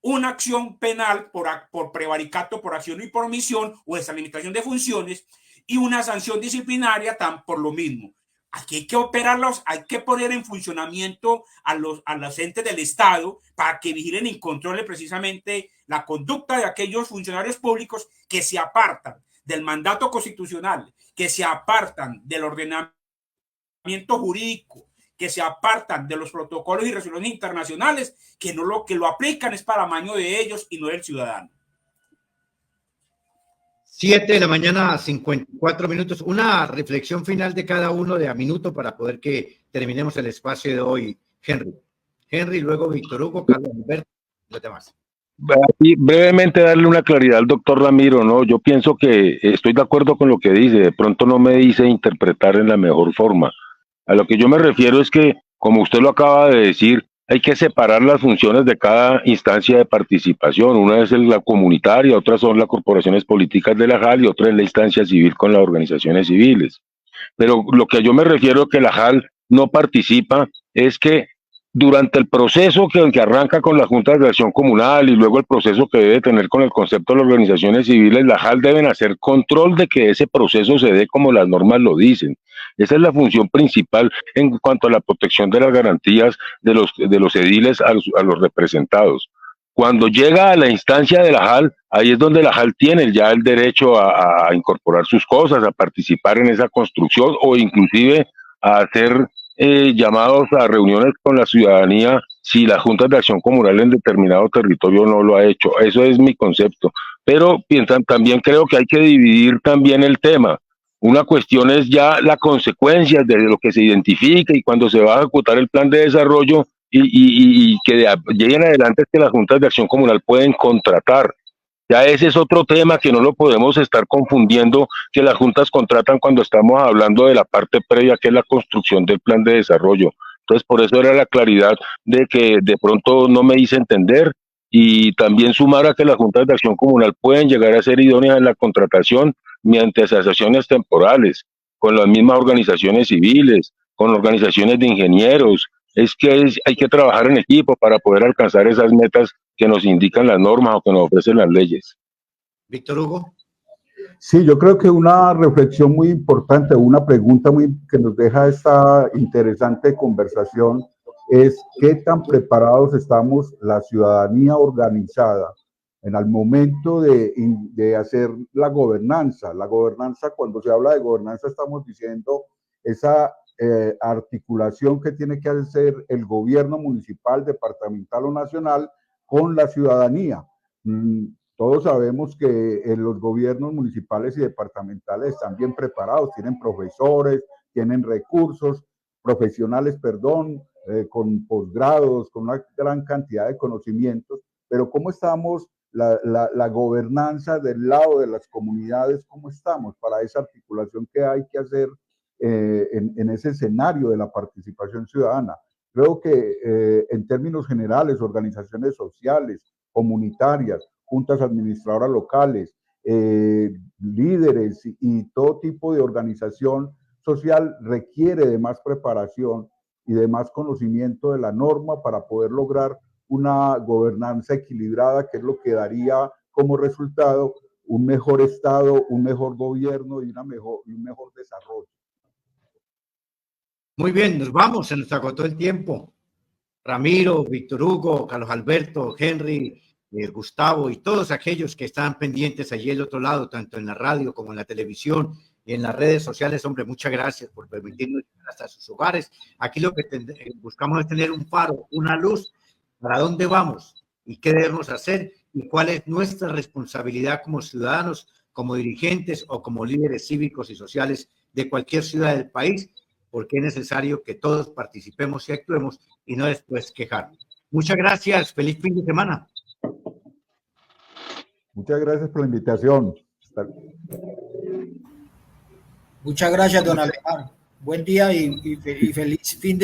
una acción penal por prevaricato, por acción y por omisión o extralimitación de funciones y una sanción disciplinaria por lo mismo. Aquí hay que operarlos, hay que poner en funcionamiento a los entes del Estado para que vigilen y controlen precisamente la conducta de aquellos funcionarios públicos que se apartan del mandato constitucional, que se apartan del ordenamiento jurídico, que se apartan de los protocolos y resoluciones internacionales, que lo aplican es para amaño de ellos y no del ciudadano.
7 de la mañana, 54 minutos. Una reflexión final de cada uno de a minuto para poder que terminemos el espacio de hoy. Henry, luego Víctor Hugo, Carlos Alberto y los demás.
Y brevemente darle una claridad al doctor Ramiro, ¿no? Yo pienso que estoy de acuerdo con lo que dice, de pronto no me dice interpretar en la mejor forma. A lo que yo me refiero es que, como usted lo acaba de decir, hay que separar las funciones de cada instancia de participación. Una es la comunitaria, otras son las corporaciones políticas de la JAL y otra es la instancia civil con las organizaciones civiles. Pero lo que yo me refiero que la JAL no participa es que durante el proceso que arranca con las juntas de acción comunal y luego el proceso que debe tener con el concepto de las organizaciones civiles, la JAL deben hacer control de que ese proceso se dé como las normas lo dicen. Esa es la función principal en cuanto a la protección de las garantías de los ediles a los representados. Cuando llega a la instancia de la JAL, ahí es donde la JAL tiene ya el derecho a incorporar sus cosas, a participar en esa construcción o inclusive a hacer llamados a reuniones con la ciudadanía si las juntas de acción comunal en determinado territorio no lo ha hecho. Eso es mi concepto. Pero también creo que hay que dividir también el tema. Una cuestión es ya la consecuencia de lo que se identifica y cuando se va a ejecutar el plan de desarrollo y que lleguen adelante es que las juntas de acción comunal pueden contratar. Ya ese es otro tema que no lo podemos estar confundiendo, que las juntas contratan cuando estamos hablando de la parte previa, que es la construcción del plan de desarrollo. Entonces, por eso era la claridad de que de pronto no me hice entender, y también sumar a que las juntas de acción comunal pueden llegar a ser idóneas en la contratación mediante asociaciones temporales, con las mismas organizaciones civiles, con organizaciones de ingenieros. Hay que trabajar en equipo para poder alcanzar esas metas que nos indican las normas o que nos ofrecen las leyes.
Víctor Hugo.
Sí, yo creo que una reflexión muy importante, una pregunta que nos deja esta interesante conversación es qué tan preparados estamos la ciudadanía organizada en el momento de hacer la gobernanza. La gobernanza, cuando se habla de gobernanza, estamos diciendo esa articulación que tiene que hacer el gobierno municipal, departamental o nacional con la ciudadanía. Todos sabemos que los gobiernos municipales y departamentales están bien preparados, tienen profesores, tienen recursos, profesionales, con posgrados, con una gran cantidad de conocimientos, pero ¿cómo estamos la gobernanza del lado de las comunidades? ¿Cómo estamos para esa articulación que hay que hacer en ese escenario de la participación ciudadana? Creo que en términos generales, organizaciones sociales, comunitarias, juntas administradoras locales, líderes y todo tipo de organización social requiere de más preparación y de más conocimiento de la norma para poder lograr una gobernanza equilibrada, que es lo que daría como resultado un mejor Estado, un mejor gobierno y un mejor desarrollo.
Muy bien, nos vamos, se nos agotó el tiempo. Ramiro, Víctor Hugo, Carlos Alberto, Henry, Gustavo y todos aquellos que están pendientes allí al otro lado, tanto en la radio como en la televisión y en las redes sociales. Hombre, muchas gracias por permitirnos llegar hasta sus hogares. Aquí lo que buscamos es tener un faro, una luz, para dónde vamos y qué debemos hacer y cuál es nuestra responsabilidad como ciudadanos, como dirigentes o como líderes cívicos y sociales de cualquier ciudad del país, porque es necesario que todos participemos y actuemos y no después quejarnos. Muchas gracias. Feliz fin de semana.
Muchas gracias por la invitación.
Muchas gracias, don Alemán. Buen día y feliz fin de semana.